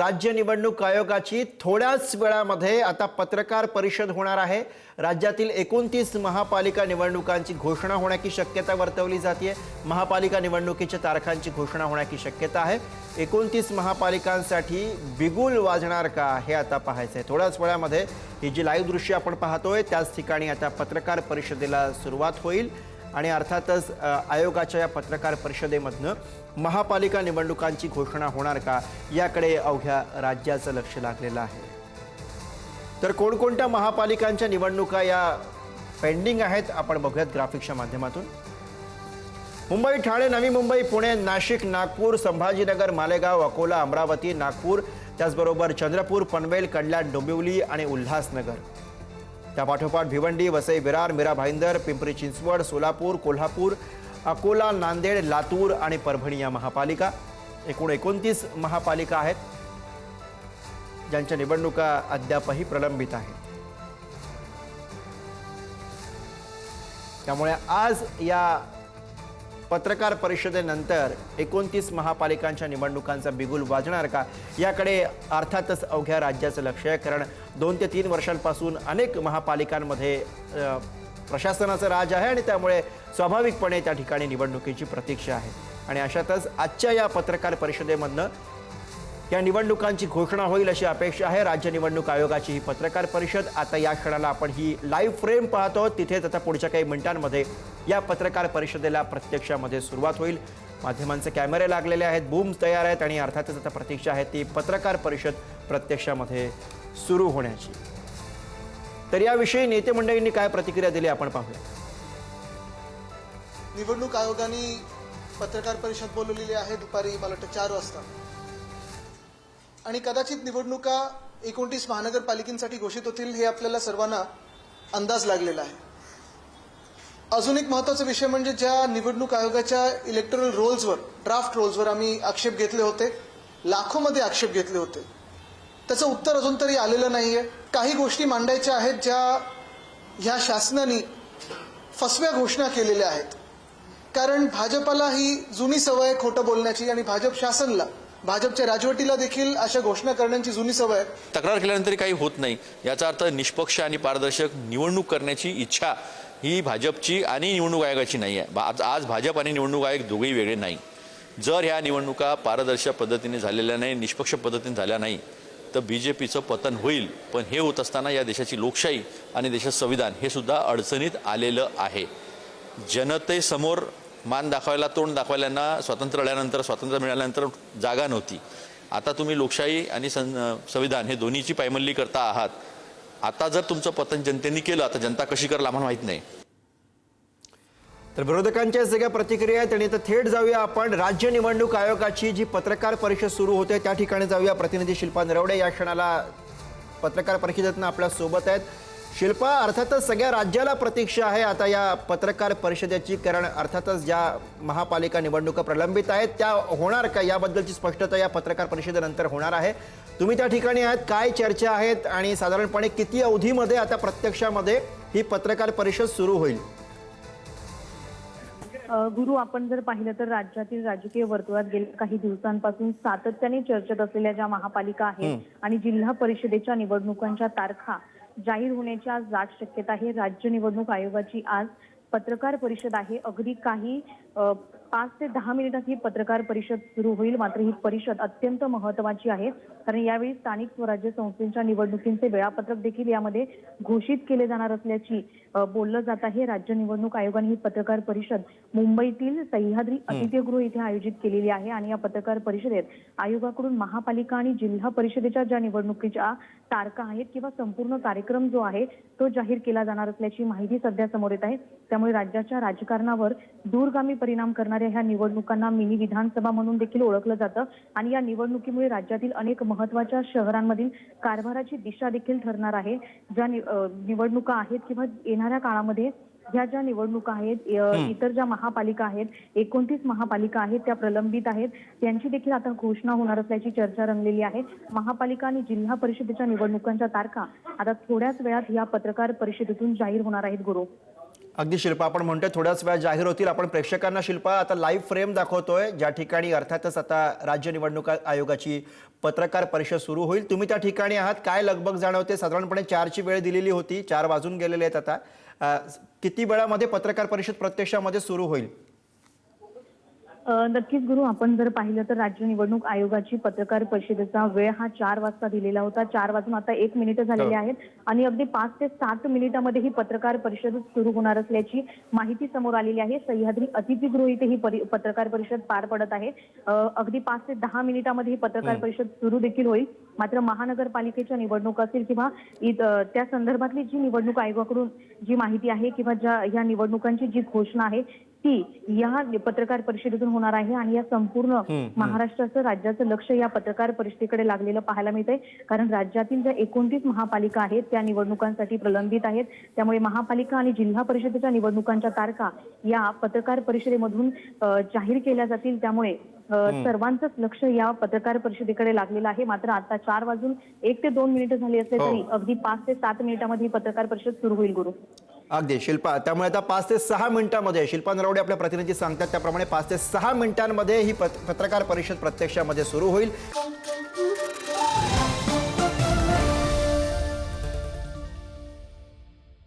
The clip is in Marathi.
राज्य निवडणूक आयोगाची थोड्याच वेळामध्ये आता पत्रकार परिषद होणार आहे। राज्यातील 29 महापालिका निवडणुकांची घोषणा होण्याची शक्यता वर्तवली जाते। महापालिका निवडणुकीच्या तारखांची घोषणा होण्याची शक्यता आहे। 29 महापालिकांसाठी बिगुल वाजणार का हे आता पाहायचं आहे। थोड्याच वेळामध्ये ही जी लाईव्ह दृश्य आपण पाहतोय त्याच ठिकाणी आता पत्रकार परिषदेला सुरुवात होईल आणि अर्थातच आयोगाच्या या पत्रकार परिषदेमधनं महापालिका निवडणुकांची घोषणा होणार का याकडे अवघ्या राज्याचं लक्ष लागलेलं आहे। तर कोणकोणत्या महापालिकांच्या निवडणुका या पेंडिंग आहेत आपण बघूयात ग्राफिक्सच्या माध्यमातून। मुंबई, ठाणे, नवी मुंबई, पुणे, नाशिक, नागपूर, संभाजीनगर, मालेगाव, अकोला, अमरावती, नागपूर, त्याचबरोबर चंद्रपूर, पनवेल, कल्याण, डोंबिवली आणि उल्हासनगर। त्यापाठोपाठ भिवंडी, वसई, विरार, मीरा भाईंदर, पिंपरी चिंचवड, सोलापूर, कोल्हापूर, अकोला, नांदेड, लातूर आणि परभणी या महापालिका। एकूण 29 महापालिका आहेत ज्यांच्या निवडणुका अद्यापही प्रलंबित आहेत। त्यामुळे आज या पत्रकार परिषदेनंतर 29 महापालिकांच्या निवडणुकांचा बिगुल वाजणार का याकडे अर्थातच अवघ्या राज्याचं लक्ष आहे। कारण 2 ते 3 वर्षांपासून अनेक महापालिकांमध्ये प्रशासनाचं राज आहे आणि त्यामुळे स्वाभाविकपणे त्या ठिकाणी निवडणुकीची प्रतीक्षा आहे। आणि अशातच आजच्या या पत्रकार परिषदेमधनं या निवडणुकांची घोषणा होईल अशी अपेक्षा आहे। राज्य निवडणूक आयोगाची ही पत्रकार परिषद आता या क्षणाला आपण ही लाईव्ह फ्रेम पाहतो, तिथेच आता पुढच्या काही मिनिटांमध्ये या पत्रकार परिषदेला प्रत्यक्षामध्ये सुरुवात होईल। माध्यमांचे कॅमेरे लागलेले आहेत, बूम्स तयार आहेत आणि अर्थातच आता प्रतीक्षा आहे ती पत्रकार परिषद प्रत्यक्षामध्ये सुरू होण्याची। तर याविषयी नेते मंडळींनी काय प्रतिक्रिया दिली आपण पाहूया। निवडणूक आयोगाने पत्रकार परिषद बोलवलेली आहे दुपारी मला वाटतं 4 वाजता आणि कदाचित निवडणुका 29 महानगरपालिकांसाठी घोषित होतील हे आपल्याला सर्वांना अंदाज लागलेला आहे। अजून एक महत्त्वाचा विषय म्हणजे ज्या निवडणूक आयोगाच्या इलेक्टोरल रोल्सवर, ड्राफ्ट रोल्सवर आम्ही आक्षेप घेतले होते, लाखोमध्ये आक्षेप घेतले होते, त्याचं उत्तर अजून तरी आलेलं नाहीये। काही गोष्टी मांडायच्या आहेत ज्या ह्या शासनाने फसव्या घोषणा केलेल्या आहेत। कारण भाजपला ही जुनी सवय खोटं बोलण्याची आणि भाजप शासनला, भाजपच्या राजवटीला देखील अशा घोषणा करण्याची जुनी सवय। तक्रार केल्यानंतर काही होत नाही याचा अर्थ निष्पक्ष आणि पारदर्शक निवडणूक करण्याची इच्छा ही भाजपची आणि निवडणूक आयोगाची नाही आहे। आज भाजप आणि निवडणूक आयोग दोघेही वेगळे नाही। जर ह्या निवडणुका पारदर्शक पद्धतीने झालेल्या नाही, निष्पक्ष पद्धतीने झाल्या नाही तर बीजेपीचं पतन होईल। पण हे होत असताना या देशाची लोकशाही आणि देशाचं संविधान हे सुद्धा अडचणीत आलेलं आहे। जनतेसमोर मान दाखवायला, तोंड दाखवायला स्वातंत्र्य आल्यानंतर, स्वातंत्र्य मिळाल्यानंतर जागा नव्हती। आता तुम्ही लोकशाही आणि संविधान हे दोन्हीची पायमल्ली करता आहात। आता जर तुमचं पतन जनतेने केलं आता जनता कशी करेल आम्हाला माहित नाही। तर विरोधकांच्या सगळ्या प्रतिक्रिया आहेत आणि थेट जाऊया आपण राज्य निवडणूक आयोगाची जी पत्रकार परिषद सुरू होते त्या ठिकाणी जाऊया। प्रतिनिधी शिल्पा नरवडे या क्षणाला पत्रकार परिषदेतनं आपल्या सोबत आहेत। शिल्पा, अर्थातच सगळ्या राज्याला प्रतीक्षा आहे आता या पत्रकार परिषदेची, कारण अर्थातच ज्या महापालिका निवडणुका प्रलंबित आहेत त्या होणार का याबद्दलची स्पष्टता या पत्रकार परिषदेनंतर होणार आहे। तुम्ही त्या ठिकाणी आहात, काय चर्चा आहेत आणि साधारणपणे किती अवधीमध्ये आता प्रत्यक्षामध्ये ही पत्रकार परिषद सुरू होईल? गुरु, आपण जर पाहिलं तर राज्यातील राजकीय वर्तुळात गेल्या काही दिवसांपासून सातत्याने चर्चेत असलेल्या ज्या महापालिका आहेत आणि जिल्हा परिषदेच्या निवडणुकांच्या तारखा जाहीर होण्याची आज दाट शक्यता आहे। राज्य निवडणूक आयोगाची आज पत्रकार परिषद आहे। अगदी काही 5 ते 10 मिनिटात ही पत्रकार परिषद सुरू होईल। मात्र ही परिषद अत्यंत महत्त्वाची आहे कारण यावेळी स्थानिक स्वराज्य संस्थांच्या निवडणुकींचे वेळापत्रक देखील यामध्ये घोषित केले जाणार असल्याची बोललं जात आहे। राज्य निवडणूक आयोगाने ही पत्रकार परिषद मुंबईतील सह्याद्री अतिथीगृह इथे आयोजित केलेली आहे आणि या पत्रकार परिषदेत आयोगाकडून महापालिका आणि जिल्हा परिषदेच्या ज्या निवडणुकीच्या तारखा आहेत किंवा संपूर्ण कार्यक्रम जो आहे तो जाहीर केला जाणार असल्याची माहिती सध्या समोर येत आहे। त्यामुळे राज्याच्या राजकारणावर दूरगामी परिणाम करणाऱ्या ह्या निवडणुकांना मिनी विधानसभा म्हणून देखील ओळखलं जातं आणि या निवडणुकीमुळे राज्यातील अनेक महत्त्वाच्या शहरांमधील कारभाराची दिशा देखील ठरणार आहे। ज्या निवडणुका आहेत किंवा येणाऱ्या काळामध्ये ह्या ज्या निवडणुका आहेत, इतर ज्या महापालिका आहेत, 29 महापालिका आहेत त्या प्रलंबित आहेत, त्यांची देखील आता घोषणा होणार असल्याची चर्चा रंगलेली आहे। महापालिका आणि जिल्हा परिषदेच्या निवडणुकांच्या तारखा आता थोड्याच वेळात या पत्रकार परिषदेतून जाहीर होणार आहेत। गुरु, अगदी शिल्पा, आपण म्हणतोय थोड्याच वेळात जाहीर होतील. आपण प्रेक्षकांना शिल्पा आता लाईव्ह फ्रेम दाखवतोय, ज्या ठिकाणी अर्थातच आता राज्य निवडणूक आयोगाची पत्रकार परिषद सुरू होईल. तुम्ही त्या ठिकाणी आहात, काय लगबग जाणवते? साधारणपणे 4ची वेळ दिलेली होती, 4 वाजून गेलेले आहेत आता. किती वेळामध्ये पत्रकार परिषद प्रत्यक्षामध्ये सुरू होईल? नक्कीच गुरु, आपण जर पाहिलं तर राज्य निवडणूक आयोगाची पत्रकार परिषदेचा वेळ हा 4 वाजता दिलेला होता. 4 वाजून आता 1 मिनिट झालेली आहेत आणि अगदी 5 ते 7 मिनिटांमध्ये ही पत्रकार परिषद सुरू होणार असल्याची माहिती समोर आलेली आहे. सह्याद्री अतिथीगृह इथे ही पत्रकार परिषद पार पडत आहे. अगदी 5 ते 10 मिनिटांमध्ये ही पत्रकार परिषद सुरू देखील होईल. मात्र महानगरपालिकेच्या निवडणूक असतील किंवा त्या संदर्भातली जी निवडणूक आयोगाकडून जी माहिती आहे किंवा ज्या या निवडणुकांची जी घोषणा आहे ती या पत्रकार परिषदेतून होणार आहे आणि या संपूर्ण महाराष्ट्राचं, राज्याचं लक्ष या पत्रकार परिषदेकडे लागलेलं पाहायला मिळतंय. कारण राज्यातील ज्या 29 महापालिका आहेत त्या निवडणुकांसाठी प्रलंबित आहेत. त्यामुळे महापालिका आणि जिल्हा परिषदेच्या निवडणुकांच्या तारखा या पत्रकार परिषदेमधून जाहीर केल्या जातील. त्यामुळे सर्वांचंच लक्ष या पत्रकार परिषदेकडे लागलेलं आहे. मात्र आता 4 वाजून 1 ते 2 मिनिटं झाली असले तरी अगदी 5 ते 7 मिनिटांमध्ये ही पत्रकार परिषद सुरू होईल गुरु. अगदी शिल्पा, त्यामुळे आता 5 ते 6 मिनिटांमध्ये शिल्पा नरवडे आपल्या प्रतिनिधी सांगतात त्याप्रमाणे 5 ते 6 मिनिटांमध्ये ही पत्रकार परिषद प्रत्यक्षामध्ये सुरू होईल.